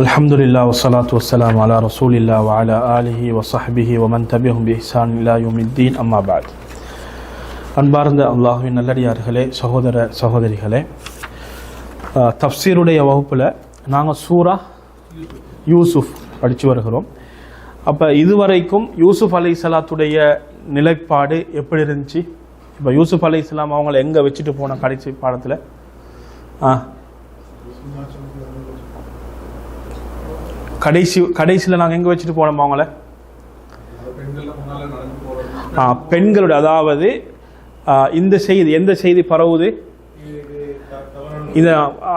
அல்ஹம்துலில்லாஹ் வஸ்ஸலாத்து வஸ்ஸலாமு அலா ரசூலில்லாஹ் வ அலா ஆலிஹி வ ஸஹ்பிஹி வ மன் தபிஅஹும் பி இஹ்சான் இலா யௌமித்தீன் அம்மா பஅத். அன்பார்ந்த அல்லாஹ்வின் நல்லடியார்களே, சகோதர சகோதரிகளே, தஃப்சீருடைய வகுப்பில் நாங்கள் சூரா யூசுஃப் படித்து வருகிறோம். அப்போ இதுவரைக்கும் யூசுஃப் அலைஹிஸ்ஸலாத்துடைய நிலைப்பாடு எப்படி இருந்துச்சு? இப்போ யூசுஃப் அலைஹிஸ்ஸலாம் அவங்கள எங்கே வச்சுட்டு போன கடைசி பாடத்தில் கடைசியில் நாங்கள் எங்கே வச்சுட்டு போனோம் அவங்கள? பெண்களுடைய, அதாவது இந்த செய்தி எந்த செய்தி பரவுது? இந்த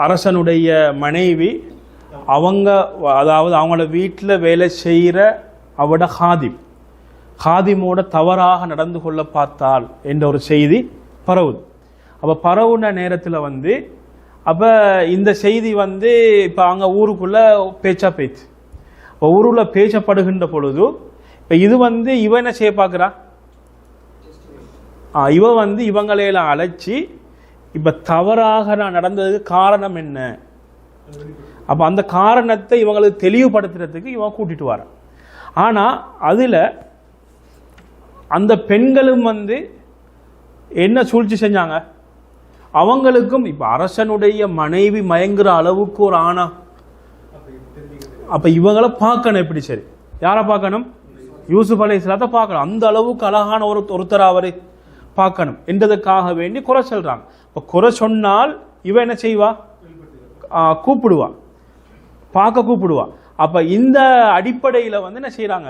அரசனுடைய மனைவி அவங்க, அதாவது அவங்களோட வீட்டில் வேலை செய்கிற அவட ஹாதிமோட தவறாக நடந்து கொள்ள பார்த்தால் என்ற ஒரு செய்தி பரவுது. அப்போ பரவுன நேரத்தில் அப்போ இந்த செய்தி இப்போ அங்கே ஊருக்குள்ளே பேச்சு இப்போ ஊருக்குள்ள பேசப்படுகின்ற பொழுது இப்போ இது இவ என்ன செய்ய பார்க்குறா? இவ இவங்களையெல்லாம் அழைச்சி இப்போ தவறாக நான் நடந்ததுக்கு காரணம் என்ன, அப்போ அந்த காரணத்தை இவங்களுக்கு தெளிவுபடுத்துறதுக்கு இவன் கூட்டிட்டு வரான். ஆனால் அதில் அந்த பெண்களும் என்ன சூழ்ச்சி செஞ்சாங்க? அவங்களுக்கும் இப்போ அரசனுடைய மனைவி மயங்குற அளவுக்கு ஒரு ஆணா, அப்போ இவங்களை பார்க்கணும். எப்படி? சரி, யாரை பார்க்கணும்? யூசுப் அலைஹிஸ்ஸலாத்தை பார்க்கணும். அந்த அளவுக்கு அழகான ஒருத்தர் அவரை பார்க்கணும் என்றதுக்காக வேண்டி குறை சொல்றாங்க. இப்போ குறை சொன்னால் இவ என்ன செய்வா? கூப்பிடுவா, பார்க்க கூப்பிடுவா. அப்ப இந்த அடிப்படையில் என்ன செய்யறாங்க?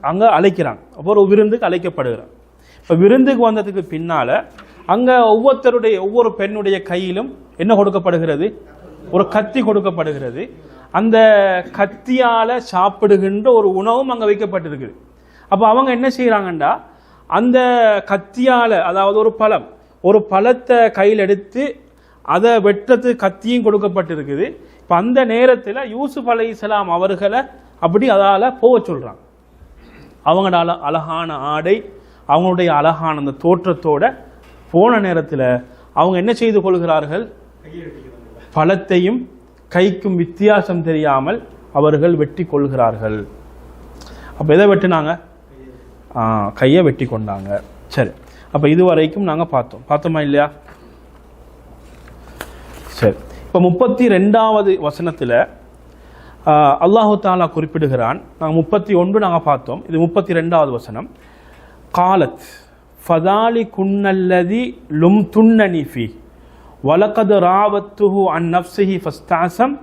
அங்க அழைக்கிறாங்க. அப்போ ஒரு விருந்துக்கு அழைக்கப்படுகிறாங்க. இப்போ விருந்துக்கு வந்ததுக்கு பின்னால அங்க ஒவ்வொரு பெண்ணுடைய கையிலும் என்ன கொடுக்கப்படுகிறது? ஒரு கத்தி கொடுக்கப்படுகிறது. அந்த கத்தியால சாப்பிடுகின்ற ஒரு உணவும் அங்க வைக்கப்பட்டிருக்குது. அப்போ அவங்க என்ன செய்யறாங்கண்டா, அந்த கத்தியால, அதாவது ஒரு பழத்தை கையில் எடுத்து அதை வெட்டத்து கத்தியும் கொடுக்கப்பட்டிருக்குது. இப்போ அந்த நேரத்தில் யூசுப் அலைஹிஸ்ஸலாம் அவர்களை அப்படி அதால போக சொல்றாங்க. அவங்களோட அழகான ஆடை, அவங்களுடைய அழகான அந்த தோற்றத்தோட போன நேரத்தில் அவங்க என்ன செய்து கொள்கிறார்கள்? பழத்தையும் கைக்கும் வித்தியாசம் தெரியாமல் அவர்கள் வெட்டி கொள்கிறார்கள். அப்போ எதை வெட்டினாங்க? கையை வெட்டி கொண்டாங்க. சரி, அப்போ இதுவரைக்கும் நாங்கள் பார்த்தோமா இல்லையா? சரி, இப்போ 32வது வசனத்தில் அல்லாஹு தாலா குறிப்பிடுகிறான். நாங்கள் 31 நாங்கள் பார்த்தோம். இது 32வது வசனம். காலத் ஃபதாலி குன்னல்லதி லும் துன்னனி ஃபீ வலகத் ராவத்துஹு அன் நஃப்ஸிஹி ஃபஸ்தஅஸம்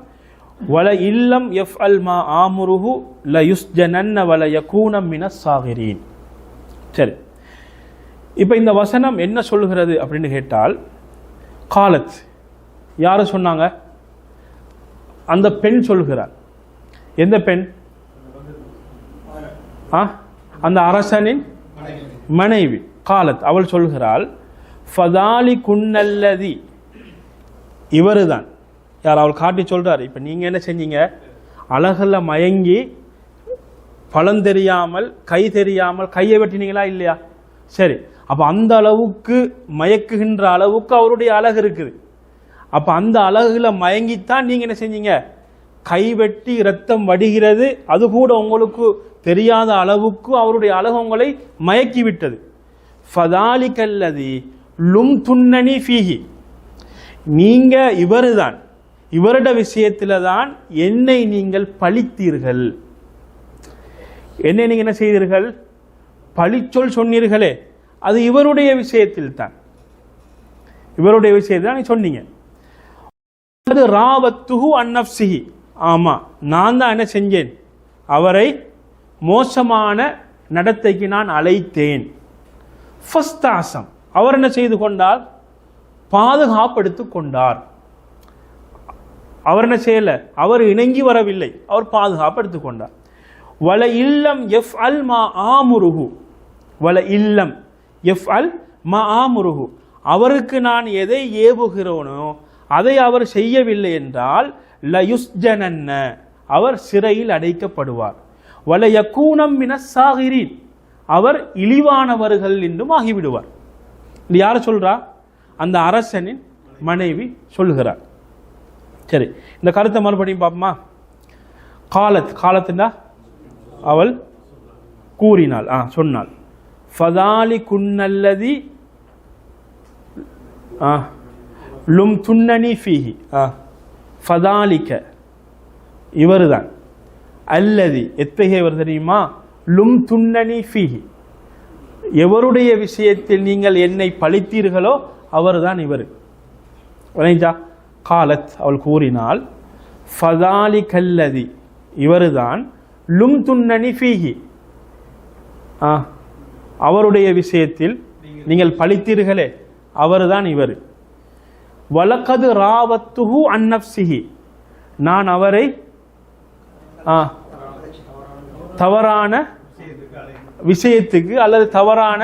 வல இல்லம் யஃஅல் மா ஆமுருஹு லயுஸ்ஜனன்ன வல யகூன மினஸ் சாகிரீன். சரி, இப்போ இந்த வசனம் என்ன சொல்கிறது அப்படின்னு கேட்டால், காலத் யாரு சொன்னாங்க? அந்த பெண் சொல்கிறார். எந்த பெண்? அந்த அரசனின் மனைவி. காலத் அவள் சொல்கிறாள், ஃபதாலி குன்னல்லதி, இவரு தான். யார்? அவள் காட்டி சொல்றாரு. இப்ப நீங்க என்ன செஞ்சீங்க? அழகுல மயங்கி பழம் தெரியாமல் கை தெரியாமல் கையை வெட்டினீங்களா இல்லையா? சரி, அப்ப அந்த அளவுக்கு மயக்குகின்ற அளவுக்கு அவருடைய அழகு இருக்குது. அப்ப அந்த அழகுல மயங்கித்தான் நீங்க என்ன செஞ்சீங்க? கை வெட்டி ரத்தம் வடிகிறது, அது கூட உங்களுக்கு தெரியாத அளவுக்கு அவருடைய அழகு உங்களை மயக்கி விட்டது. ஃபதாலிகல்லதி லும் துன்னனி ஃபீஹி, நீங்க இவருதான், இவருட விஷயத்துல தான் என்னை நீங்கள் பழித்தீர்கள். என்னை நீங்க என்ன செய்தீர்கள்? பழிச்சொல் சொன்னீர்களே, அது இவருடைய விஷயத்தில் தான், இவருடைய விஷயத்தில் தான் சொன்னீங்க. ராவத்துஹு அன் நஃப்ஸிஹி, ஆமா நான் தான் என்ன செஞ்சேன்? அவரை மோசமான நடத்தைக்கு நான் அழைத்தேன். ஃபஸ்தஅஸம், அவர் என்ன செய்து கொண்டார்? பாதுகாப்படுத்திக் கொண்டார். அவர் என்ன செய்யல? அவர் இணங்கி வரவில்லை, அவர் பாதுகாப்படுத்திக் கொண்டார். வல இல்லம் யஃஅல் மா ஆமுருஹு, வல இல்லம் யஃஅல் மா ஆமுருஹு, அவருக்கு நான் எதை ஏவுகிறோனோ அதை அவர் செய்யவில்லை என்றால் லயுஸ்ஜனன்ன, அவர் சிறையில் அடைக்கப்படுவார். வல யகூனம் மினஸ் சாகிரீன், அவர் இழிவானவர்கள் என்றும் ஆகிவிடுவார். இது யார் சொல்றா? அந்த அரசனின் மனைவி சொல்கிறார். சரி, இந்த கருத்தை மறுபடியும் பார்ப்போமா? காலத்துண்டா அவள் கூறினாள், சொன்னாள். ஃபதாலி குன்னல்லதி லும் துன்னனி ஃபீஹி, ஃபதாலிக்க இவர்தான், அல்லதி எத்தகையவர் தெரியுமா, லும் துன்னனி ஃபீஹி எவருடைய விஷயத்தில் நீங்கள் என்னை பழித்தீர்களோ அவர்தான் இவர். வரைஞ்சா காலத் அவள் கூறினாள், ஃபதாலிகல்லதி இவர்தான், லும் துன்னனி ஃபீஹி அவருடைய விஷயத்தில் நீங்கள் பழித்தீர்களே அவர்தான் இவர். வலகது ராவத்துஹு அன் நஃப்ஸிஹி நான் அவரை தவறான விஷயத்துக்கு அல்லது தவறான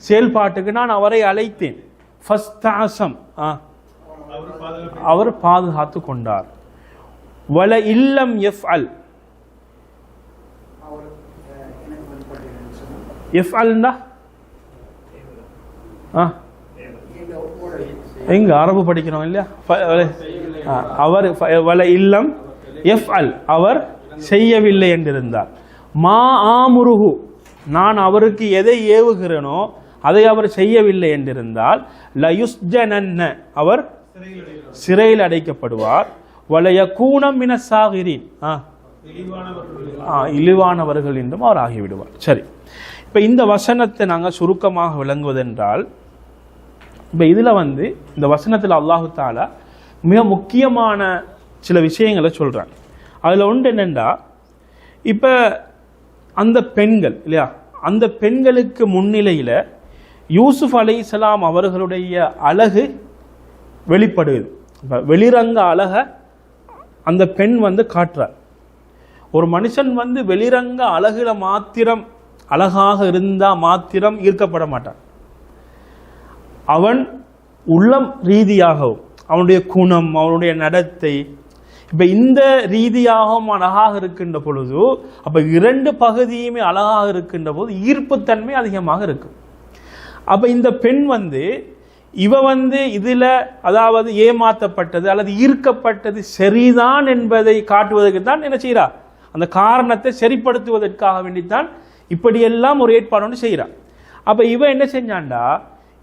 செயல்பாட்டுக்கு நான் அவரை அழைத்தேன். ஃபஸ்தாசம் அவர் பாதுகாத்து கொண்டார். வல இல்லம் யஃப்அல் யஃப்அல்னா எங்க அரபு படிக்கிறோம் இல்லையா? அவர் வல இல்லம் யஃப்அல் அவர் செய்யவில்லை என்றிருந்தார். மா ஆமுருஹு நான் அவருக்கு எதை ஏவுகிறேனோ அதை அவர் செய்யவில்லை என்றிருந்தால், லயுஸ்ஜனன்ன அவர் சிறையில் அடைக்கப்படுவார். வலயகூனம் மின சாகிரீன் இழிவானவர்கள் என்றும் அவர் ஆகிவிடுவார். சரி, இப்போ இந்த வசனத்தை நாங்கள் சுருக்கமாக விளங்குவதென்றால், இப்போ இதில் இந்த வசனத்தில் அல்லாஹு தாலா மிக முக்கியமான சில விஷயங்களை சொல்கிறாங்க. அதில் ஒன்று என்னென்னா, இப்போ அந்த பெண்கள் இல்லையா, அந்த பெண்களுக்கு முன்னிலையில் யூசுப் அலைஹிஸ்ஸலாம் அவர்களுடைய அழகு வெளிப்படுது. இப்போ வெளிரங்க அழகை அந்த பெண் காட்டுறார். ஒரு மனுஷன் வெளிரங்க அழகுல மாத்திரம் அழகாக இருந்தால் மாத்திரம் ஈர்க்கப்பட மாட்டான். அவன் உள்ளம் ரீதியாகவும் அவனுடைய குணம் அவனுடைய நடத்தை இப்போ இந்த ரீதியாகவும் அழகாக இருக்கின்ற பொழுது, அப்போ இரண்டு பகுதியுமே அழகாக இருக்கின்ற போது ஈர்ப்புத்தன்மை அதிகமாக இருக்கும். அப்போ இந்த பெண் இவ இதில் அதாவது ஏமாற்றப்பட்டது அல்லது ஈர்க்கப்பட்டது சரிதான் என்பதை காட்டுவதற்கு தான் என்ன செய்கிறா, அந்த காரணத்தை சரிப்படுத்துவதற்காக வேண்டித்தான் இப்படியெல்லாம் ஒரு ஏற்பாடு ஒன்று செய்கிறான். அப்போ இவ என்ன செஞ்சாண்டா,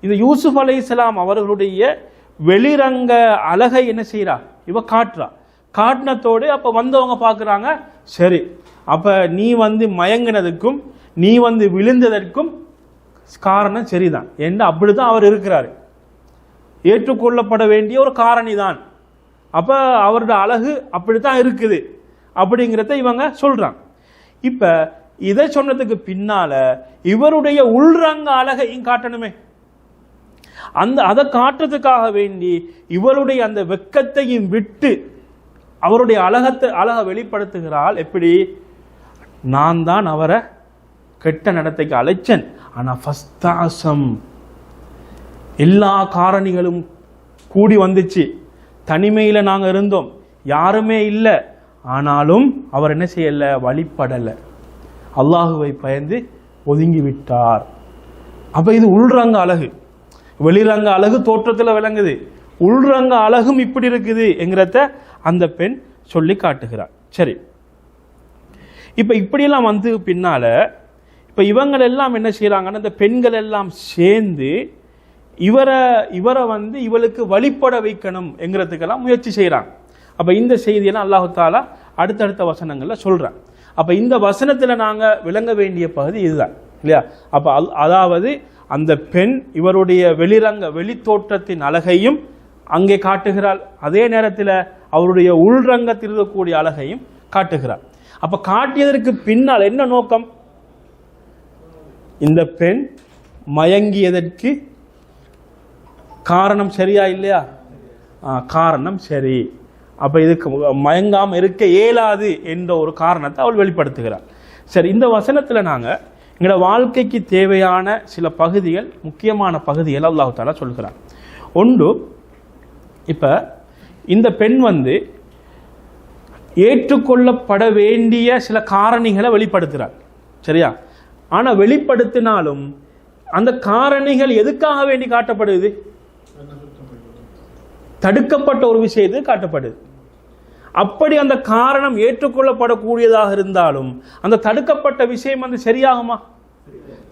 இந்த யூசுப் அலைஹிஸ்ஸலாம் அவர்களுடைய வெளிரங்க அழகை என்ன செய்கிறா, இவ காட்டுறா. காட்டினத்தோடு அப்போ வந்தவங்க பார்க்குறாங்க, சரி அப்போ நீ மயங்கினதுக்கும் நீ விழுந்ததற்கும் காரணம் சரிதான் என்று அப்படி தான் அவர் இருக்கிறாரு, ஏற்றுக்கொள்ளப்பட வேண்டிய ஒரு காரணி தான். அப்போ அவருடைய அழகு அப்படித்தான் இருக்குது அப்படிங்கிறத இவங்க சொல்கிறாங்க. இப்போ இதை சொன்னதுக்கு பின்னால இவருடைய உள்ரங்க அழகையும் காட்டணுமே. அதை காட்டுறதுக்காக வேண்டி இவருடைய அந்த வெக்கத்தையும் விட்டு அவருடைய அழகை வெளிப்படுத்துகிறாள். எப்படி, நான் தான் அவரை கெட்ட நடத்தைக்கு அழைச்சேன், ஆனால் ஃபஸ்தாசம் எல்லா காரணிகளும் கூடி வந்துச்சு, தனிமையில் நாங்கள் இருந்தோம், யாருமே இல்லை, ஆனாலும் அவர் என்ன செய்யலை, வழிபடலை, அல்லாஹுவை பயந்து ஒதுங்கி விட்டார். அப்போ இது உள்ரங்க அழகு. வெளிரங்க அழகு தோற்றத்தில் விளங்குது, உள்ரங்க அழகும் இப்படி இருக்குது என்கிறத அந்த பெண் சொல்லி காட்டுகிறார். சரி, இப்போ இப்படியெல்லாம் பின்னால இப்போ இவங்கள் எல்லாம் என்ன செய்கிறாங்கன்னா, இந்த பெண்கள் எல்லாம் சேர்ந்து இவரை இவளுக்கு வழிபட வைக்கணும் என்கிறதுக்கெல்லாம் முயற்சி செய்கிறாங்க. அப்போ இந்த செய்தியெல்லாம் அல்லாஹு தாலா அடுத்தடுத்த வசனங்களில் சொல்கிறாங்க. அப்போ இந்த வசனத்தில் நாங்கள் விளங்க வேண்டிய பகுதி இதுதான் இல்லையா. அப்போ அதாவது அந்த பெண் இவருடைய வெளித்தோற்றத்தின் அழகையும் அங்கே காட்டுகிறாள், அதே நேரத்தில் அவருடைய உள்ரங்கத்தில் இருக்கக்கூடிய அழகையும் காட்டுகிறாள். அப்போ காட்டியதற்கு பின்னால் என்ன நோக்கம், இந்த பெண் மயங்கியதற்கு காரணம் சரியா இல்லையா, காரணம் சரி, அப்போ இதுக்கு மயங்காமல் இருக்க இயலாது என்ற ஒரு காரணத்தை அவள் வெளிப்படுத்துகிறாள். சரி, இந்த வசனத்தில் நாங்கள் எங்களோட வாழ்க்கைக்கு தேவையான சில பகுதிகள், முக்கியமான பகுதிகள் அல்லாஹ் தஆலா சொல்கிறார். ஒன்று, இப்போ இந்த பெண் ஏற்றுக்கொள்ளப்பட வேண்டிய சில காரணிகளை வெளிப்படுத்துகிறார், சரியா. ஆனால் வெளிப்படுத்தினாலும் அந்த காரணிகள் எதுக்காக வேண்டி காட்டப்படுது, தடுக்கப்பட்ட ஒரு விஷயத்துக்கு காட்டப்படுது. அப்படி அந்த காரணம் ஏற்றுக்கொள்ளப்படக்கூடியதாக இருந்தாலும் அந்த தடுக்கப்பட்ட விஷயம் வந்து சரியாகுமா?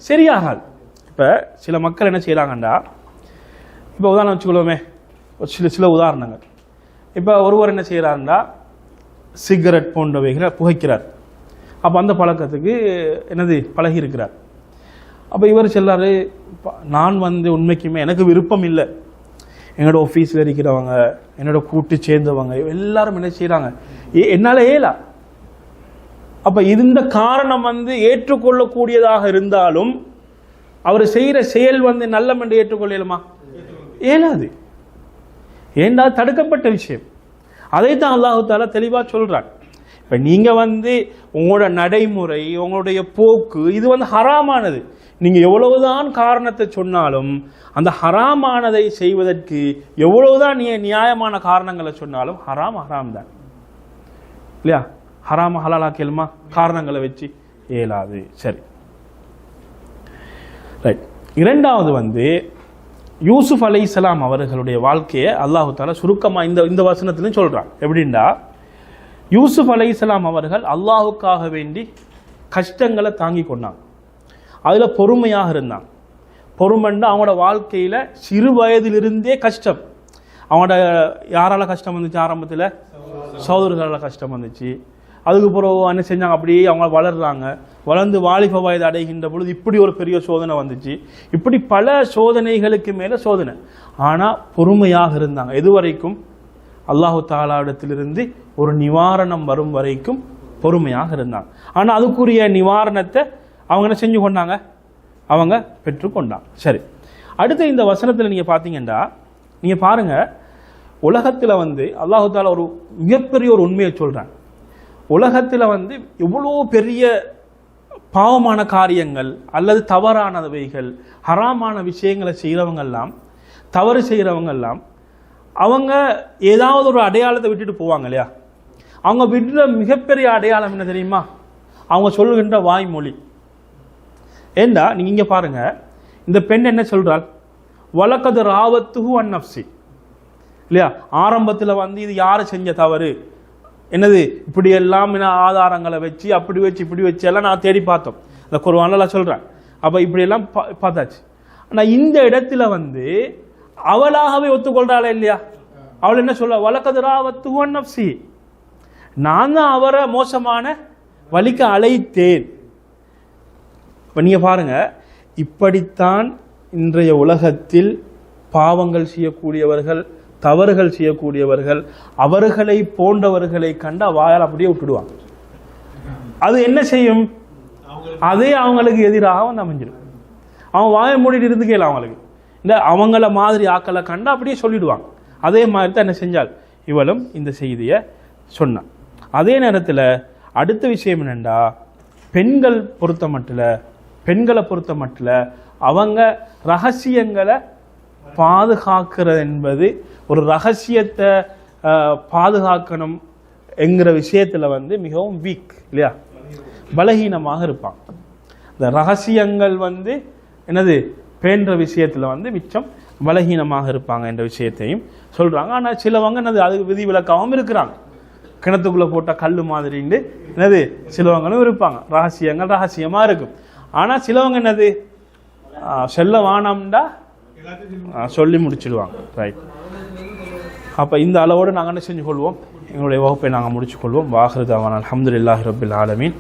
சரியாகாது. இப்போ சில மக்கள் என்ன செய்யறாங்கண்டா, இப்போ உதாரணம் வச்சுக்கொள்வோமே, சில உதாரணங்கள். இப்போ ஒருவர் என்ன செய்கிறாருண்டா, சிகரெட் போன்றவைகளை புகைக்கிறார். அப்போ அந்த பழக்கத்துக்கு என்னது பழகி இருக்கிறார். அப்போ இவர் சொல்லாரு, நான் வந்து உண்மைக்குமே எனக்கு விருப்பம் இல்லை, என்னோட ஆஃபீஸில் இருக்கிறவங்க, என்னோட கூட்டு சேர்ந்தவங்க எல்லாரும் என்ன செய்கிறாங்க, என்னால் ஏலா. அப்போ இந்த காரணம் வந்து ஏற்றுக்கொள்ளக்கூடியதாக இருந்தாலும் அவர் செய்கிற செயல் வந்து நல்லம் என்று ஏற்றுக்கொள்ளலுமா? ஏலாது. ஏண்டா தடுக்கப்பட்ட விஷயம். அதைத்தான் அல்லாஹு தஆலா தெளிவாக சொல்றான். இப்போ நீங்கள் வந்து உங்களோட நடைமுறை, உங்களுடைய போக்கு இது வந்து ஹராமானது. நீங்கள் எவ்வளவுதான் காரணத்தை சொன்னாலும் அந்த ஹராமானதை செய்வதற்கு எவ்வளவுதான் நியாயமான காரணங்களை சொன்னாலும் ஹராம் ஹராம் தான் இல்லையா? ஹராம ஹலாலாக்கலுமா காரணங்களை வச்சு ஏலாது. சரி, ரைட். இரண்டாவது வந்து யூசுப் அலைஹிஸ்ஸலாம் அவர்களுடைய வாழ்க்கையை அல்லாஹு தஆலா சுருக்கமாக இந்த வசனத்திலும் சொல்றான். எப்படின்னா, யூசுப் அலைஹிஸ்ஸலாம் அவர்கள் அல்லாஹுக்காக வேண்டி கஷ்டங்களை தாங்கி கொண்டாங்க. அதில் பொறுமையாக இருந்தாங்க. பொறுமைன்னா அவங்களோட வாழ்க்கையில் சிறு வயதிலிருந்தே கஷ்டம். அவங்களோட யாரால கஷ்டம் வந்துச்சு? ஆரம்பத்தில் சகோதரர்களால் கஷ்டம் வந்துச்சு. அதுக்கு பிறகு என்ன செஞ்சாங்க, அப்படியே அவங்க வளர்றாங்க. வளர்ந்து வாலிப வயது அடைகின்ற பொழுது இப்படி ஒரு பெரிய சோதனை வந்துச்சு. இப்படி பல சோதனைகளுக்கு மேலே சோதனை. ஆனால் பொறுமையாக இருந்தாங்க. எது வரைக்கும்? அல்லாஹு தஆலாவிடத்திலிருந்து ஒரு நிவாரணம் வரும் வரைக்கும் பொறுமையாக இருந்தாங்க. ஆனால் அதுக்குரிய நிவாரணத்தை அவங்க என்ன செஞ்சு கொண்டாங்க? அவங்க பெற்றுக்கொண்டாங்க. சரி, அடுத்து இந்த வசனத்தில் நீங்கள் பார்த்தீங்கன்னா, நீங்கள் பாருங்கள், உலகத்தில் வந்து அல்லாஹு தஆலா ஒரு மிகப்பெரிய ஒரு உண்மையை சொல்கிறாங்க. உலகத்தில் வந்து எவ்வளோ பெரிய பாவமான காரியங்கள் அல்லது தவறானவைகள், ஹராமான விஷயங்களை செய்கிறவங்கெல்லாம், தவறு செய்கிறவங்கெல்லாம், அவங்க ஏதாவது ஒரு அடையாளத்தை விட்டுட்டு போவாங்க இல்லையா? அவங்க விடுற மிகப்பெரிய அடையாளம் என்ன தெரியுமா? அவங்க சொல்லுகின்ற வாய்மொழி. ஏண்டா நீங்கள் இங்கே பாருங்க, இந்த பெண் என்ன சொல்றாள்? வலக்கது ராவத்துஹு அன் நஃப்ஸி இல்லையா? ஆரம்பத்தில் வந்து இது யார் செஞ்ச தவறு, என்னது இப்படி எல்லாம் ஆதாரங்களை வச்சு அப்படி வச்சு இப்படி வச்சு எல்லாம் நான் தேடி பார்த்தோம். இந்த குர்ஆன்ல சொல்றேன். அப்போ இப்படி எல்லாம் பார்த்தாச்சு. ஆனால் இந்த இடத்துல வந்து அவளாகவே ஒத்துக்கொள்றாளே இல்லையா? அவள் என்ன சொல்ல? வலக்கது ராவத்துஹு அன் நஃப்ஸி, நான் தான் அவரை மோசமான வழிக்கு அழைத்தேன். இப்போ நீங்கள் பாருங்க, இப்படித்தான் இன்றைய உலகத்தில் பாவங்கள் செய்யக்கூடியவர்கள், தவறுகள் செய்யக்கூடியவர்கள், அவர்களை போன்றவர்களை கண்டு வாயால் அப்படியே விட்டுடுவாங்க. அது என்ன செய்யும்? அதே அவங்களுக்கு எதிராக வந்து அமைஞ்சிடும். அவன் வாயை மூடிட்டு இருந்துக்கல. அவங்களுக்கு இந்த அவங்கள மாதிரி ஆக்களை கண்டு அப்படியே சொல்லிடுவாங்க. அதே மாதிரி தான் என்ன செஞ்சால் இவளும் இந்த செய்தியை சொன்னான். அதே நேரத்தில் அடுத்த விஷயம் என்னென்னா, பெண்களை பொறுத்த மட்டும் அவங்க ரகசியங்களை பாதுகாக்கிறது என்பது, ஒரு ரகசியத்தை பாதுகாக்கணும் என்கிற விஷயத்தில் வந்து மிகவும் வீக் இல்லையா? பலகீனமாக இருப்பாங்க. இந்த ரகசியங்கள் வந்து என்னது பேன்ற விஷயத்தில் வந்து மிச்சம் பலகீனமாக இருப்பாங்க என்ற விஷயத்தையும் சொல்கிறாங்க. ஆனால் சிலவங்க என்னது அதுக்கு விதிவிலக்காகவும் இருக்கிறாங்க. கிணத்துக்குள்ளே போட்ட கல் மாதிரின்னு என்னது சிலவங்களும் இருப்பாங்க. ரகசியங்கள் ரகசியமாக இருக்கும். ஆனால் சிலவங்க என்னது செல்ல வானம்டா சொல்லி முடிச்சிடுவாங்க. ரைட். அப்போ இந்த அளவோடு நாங்கள் என்ன செஞ்சு கொள்வோம், எங்களுடைய வகுப்பை நாங்கள் முடிச்சு கொள்வோம். வாஹிரு தஅவானா அல்ஹம்துலில்லாஹி ரப்பில் ஆலமீன்.